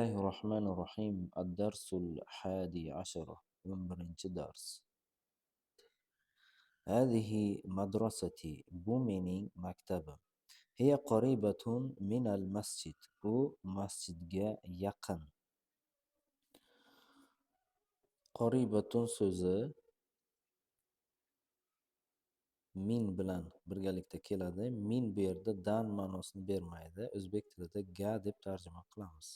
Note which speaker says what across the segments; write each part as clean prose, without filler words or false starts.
Speaker 1: الله الرحمن الرحيم. الدرس 11 من برنج درس. هذه مدرستي. بومينينج مكتبة. هي قريبة من المسجد. و مسجدga yaqin. Qoribatun so'zi min bilan birgalikda keladi. Min bu yerda dan ma'nosini bermaydi. O'zbek tilida ga deb tarjima qilamiz.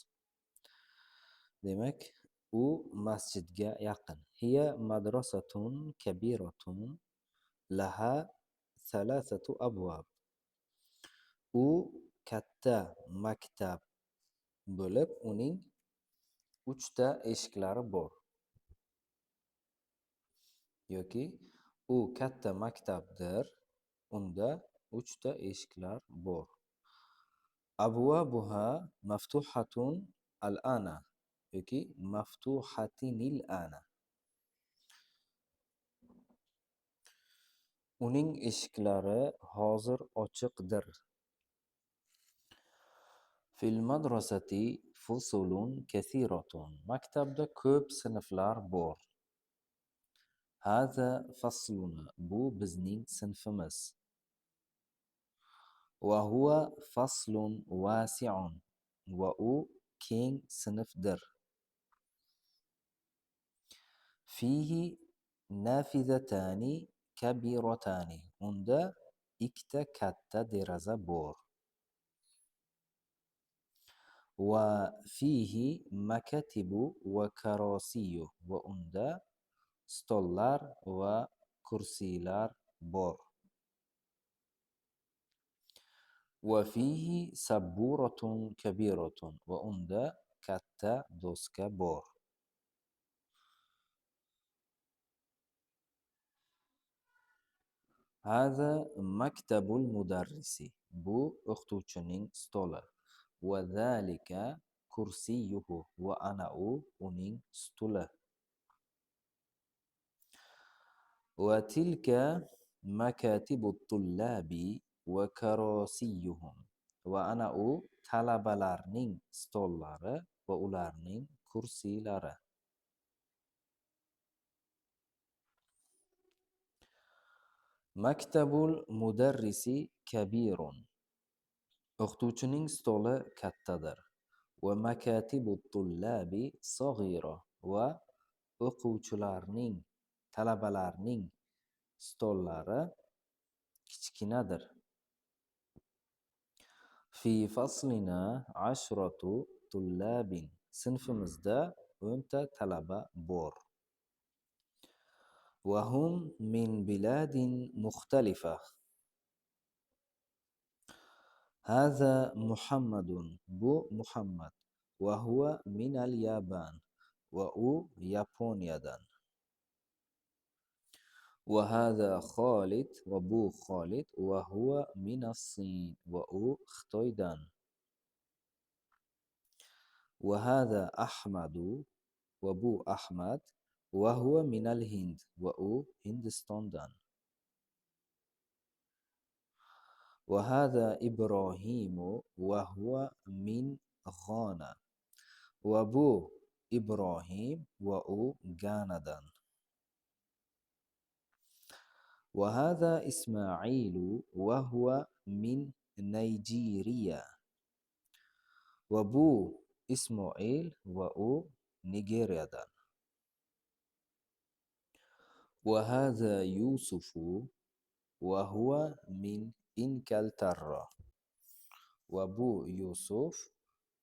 Speaker 1: Demak, u masjidga yaqin. Hiya madrasatun kabiratun laha salasatu abwab. U katta maktab bo'lib, uning 3 ta eshiklari bor. Yoki u katta maktabdir, unda 3 ta eshiklar bor. Abwabuha maftuhatun al-ana yoki maftuhatinil ana. Uning eshiklari hozir ochiqdir. Fil madrasati fusulun kathiratun. Maktabda ko'p sinflar bor. Hada fasluna. Bu bizning sinfimiz. Va huwa faslun wasi'un. Va u keng sinfdir. Fihi nafizatani kabiratani. Unda ikkita katta deraza bor. Va fihi makatibu va karosiyu. Va unda stollar va kursilar bor. Va fihi sabburatun kabiratun. Va unda katta doska bor. Hada maktabul mudarrisi. Bu o'qituvchining stoli. Va zalika kursiyuhu. Va ana u uning stuli. Va tilka makatibut tullabi va karosiyuhum. Va ana u talabalarning stollari va ularning kursilari. Maktabul mudarrisi kabirun. O'qituvchining stoli kattadir. Va makatibut tullabi saghira. Va o'quvchilarning, talabalarning stollari kichkinadir. Fi faslina 10 tullabin. Sinfimizda 10 ta talaba bor. Va hum min biladin mukhtalifa. Hada Muhammadun. Bu Muhammad. Va huwa min al-Yaban. Va u Yaponiyadan. Va hada Khalid. Va bu Khalid. Va huwa min as-Sin. Va u Xitoydan. Va hada Ahmadu. Va bu Ahmad. Va huwa min al-Hind. Va u Hindistondan. Va hada Ibrohimu. Va huwa min Ghana. Va bu Ibrohim. Va u Ganadan. Va hada Ismailu. Va huwa min Nigeria. Va bu Ismoil. Va u Nigeriyadan. Va hada Yusufu. Va huwa min Ingilterra. Va bu Yusuf.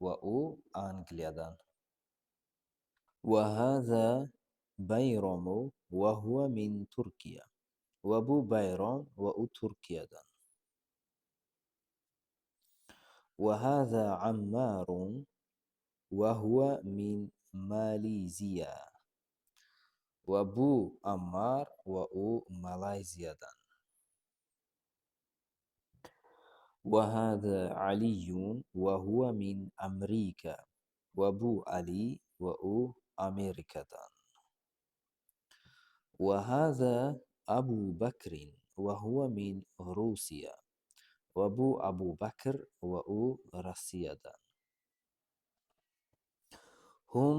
Speaker 1: Va u Angliyadan. Va hada Bayramu. Va huwa min Turkiya. Va bu Bayram. Va u Turkiyadan. Va hada Ammarun. Va huwa min Maleziya. Va bu Ammar. Va u Malayziyadan. Va hada Aliyun. Va huwa min Amerika. Va bu Ali. Va u Amerikadan. Va hada Abu Bakrin. Va huwa min Rusiya. Va bu Abu Bakr. Va u Rossiyadan. Hum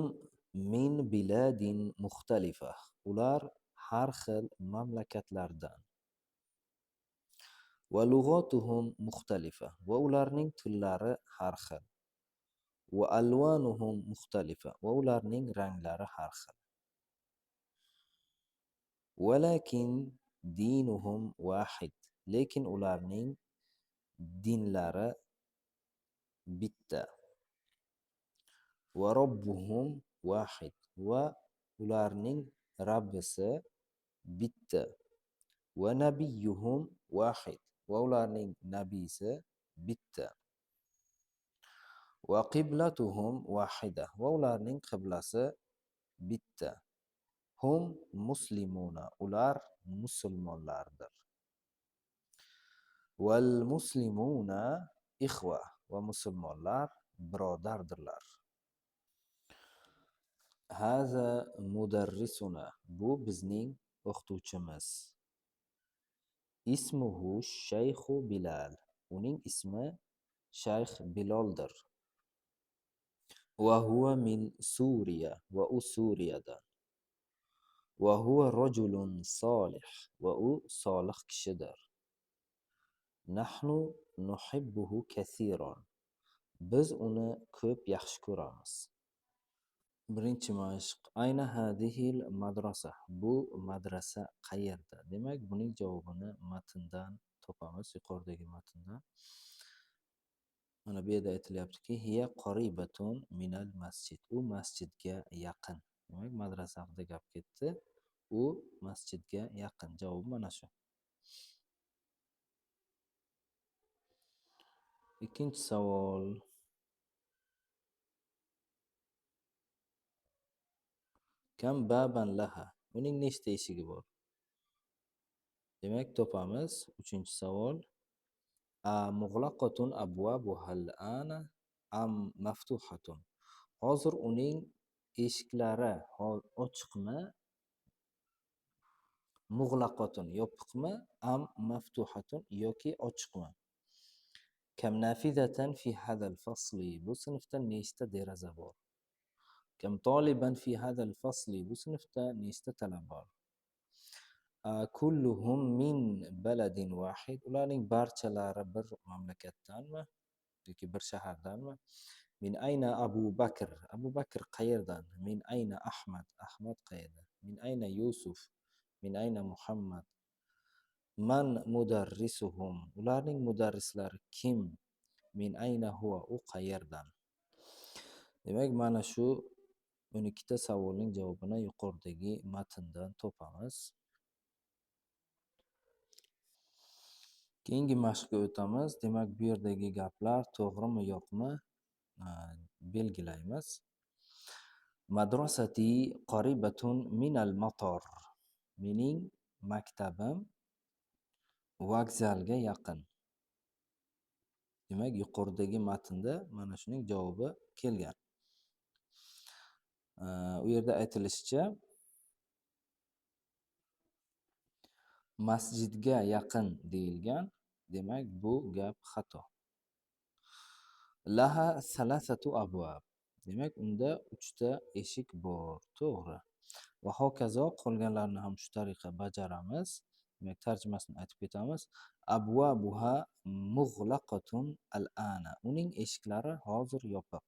Speaker 1: min biladin muxtalifa. Ular har xil mamlakatlardan. Va lug'atuhum muxtalifa. Va ularning tillari har xil. Va alvanuhum muxtalifa. Va ularning ranglari har xil. Walakin dinuhum wahid. Lekin ularning dinlari bitta. Va robbuhum wahid. Va ularning Rabbisi bitta. Va nabiyyuhum wahid. Va ularning nabiysi bitta. Va qiblatuhum wahida. Va ularning qiblasi bitta. Hum muslimuna. Ular musulmonlardir. Val muslimuna ikhva. Va musulmonlar birodardirlar. Haza mudarrisuna. Bu bizning o'qituvchimiz. Ismuhu Shayxu Bilal. Uning ismi Shayx Biloldir. Va huwa min Suriya. Va u Suriyadan. Va huwa rajulun solih. Va u solih kishidir. Nahnu nuhibbuhu kathiran. Biz uni ko'p yaxshi ko'ramiz. Birinchi mashq. Ayna hadihil madrasa. Bu madrasa qayerda? Demak, buning javobini matndan topamiz, yuqoridagi matndan. Mana bu yerda aytilyaptiki, hiya qoribatun minal masjid. U masjidga yaqin. Demak, madrasa haqida gap ketdi. U masjidga yaqin. Javob mana shu. Ikkinchi savol. Kam baban laha. Uning nechta eshigi bor? Demak, topamiz. Uchinchi savol. Mughlaqatun abwabuha al-ana am maftuhatun. Hozir uning eshiklari ochiqmi? Mughlaqatun yopiqmi? Am maftuhatun yoki ochiqmi? Kam nafizatan fi hadal fasli. Bu sinfda nechta deraza bor? Kam toliban fi hadal fasli. Bu sinfda nechta talaba bor? Kulluhum min baladin wahid. Ularning barchalari bir mamlakatdanmi yoki bir shahardanmi? Min ayna Abu Bakr. Abu Bakr qayerdan? Min ayna Ahmad. Ahmad qayerdan? Min ayna Yusuf. Min ayna Muhammad. Man mudarrisuhum. Ularning mudarrislari kim? Min ayna huwa. U qayerdan? Demak, mana shu 12 ta savolning javobini yuqoridagi matndan topamiz. Keyingi mashqqa o'tamiz. Demak, bu yerdagi gaplar to'g'rimi yo'qmi belgilaymiz. Madrasati qoribatun minal mator. Mening maktabim vokzalga yaqin. Demak, yuqoridagi matnda mana shuning javobi kelgan. U yerda aytilishicha, masjidga yaqin deyilgan. Demak, bu gap xato. Laha salasatu abwab. Demak, unda 3 ta eshik bor. To'g'ri. Va hokazo qolganlarini ham shu tariqa bajaramiz. Demak, tarjimasini aytib ketamiz. Abwabuha mughlaqatun al-ana. Uning eshiklari hozir yopiq.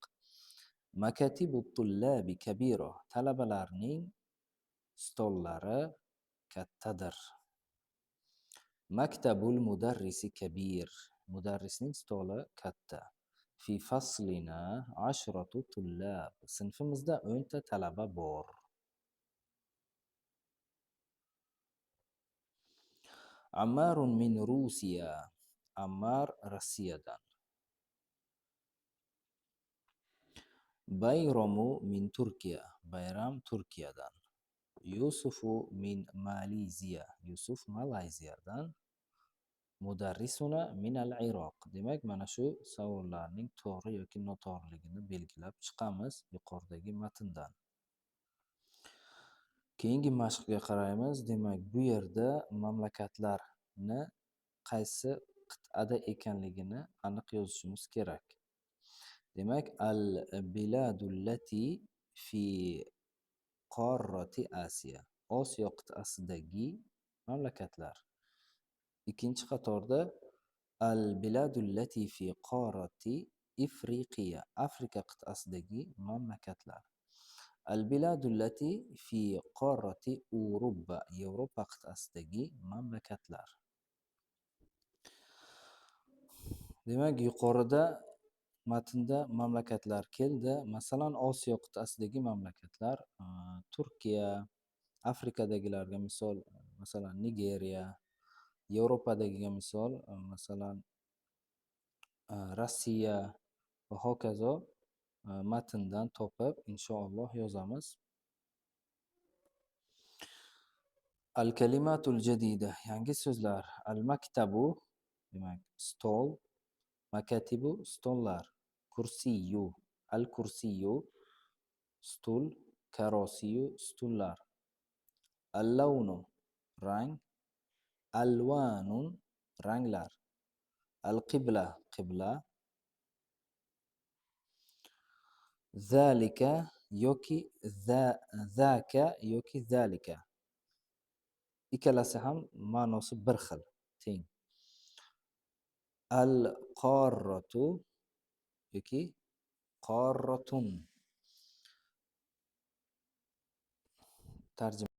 Speaker 1: Makatibut tullabi kabira. Talabalarning stollari kattadir. Maktabul mudarrisi kabir. Mudarrisning stoli katta. Fi faslina 10 tullab. Sinfimizda 10 ta talaba bor. Ammarun min Rusiya. Ammar Rossiyadan. Bayramu min Turkiya. Bayram Turkiyadan. Yusufu min Maliziya. Yusuf Malayziyadan. Mudarrisuna min al-Iroq. Demak, mana shu savollarning to'g'ri yoki noto'g'riligini belgilab chiqamiz yuqoridagi matndan. Keyingi mashqga qaraymiz. Demak, bu yerda mamlakatlarni qaysi qit'ada ekanligini aniq yozishimiz kerak. Demak, al-biladullati fi qorrati Asiya. Osiyo qit'asidagi mamlakatlar. Ikkinchi qatorda al biladul lati fi qorati Ifriqiya. Afrika qit'asidagi mamlakatlar. Al biladul lati fi qorati Uruba. Yevropa qit'asidagi mamlakatlar. Demak, yuqorida matnda mamlakatlar keldi. Masalan, Osiyo qit'asidagi mamlakatlar, Turkiya, Afrikadagilarga misol, masalan, Nigeriya, Yevropadagiga misol, masalan, Rossiya va hokazo matndan topib inshaalloh yozamiz. Al-kalimatul jadida, yangi so'zlar. Al-maktabu, demak, stol. Makatibu, stollar. Kursiyu, al-kursiyu, stul. Karosiyu, stullar. Al-lavnu, rang. Alvanun, ranglar. Al-qibla, qibla. Zalika yoki zaka yoki zalika. Ikkalasi ham ma'nosi bir xil, teng. Al-qorratu yoki qorratun. Tarjima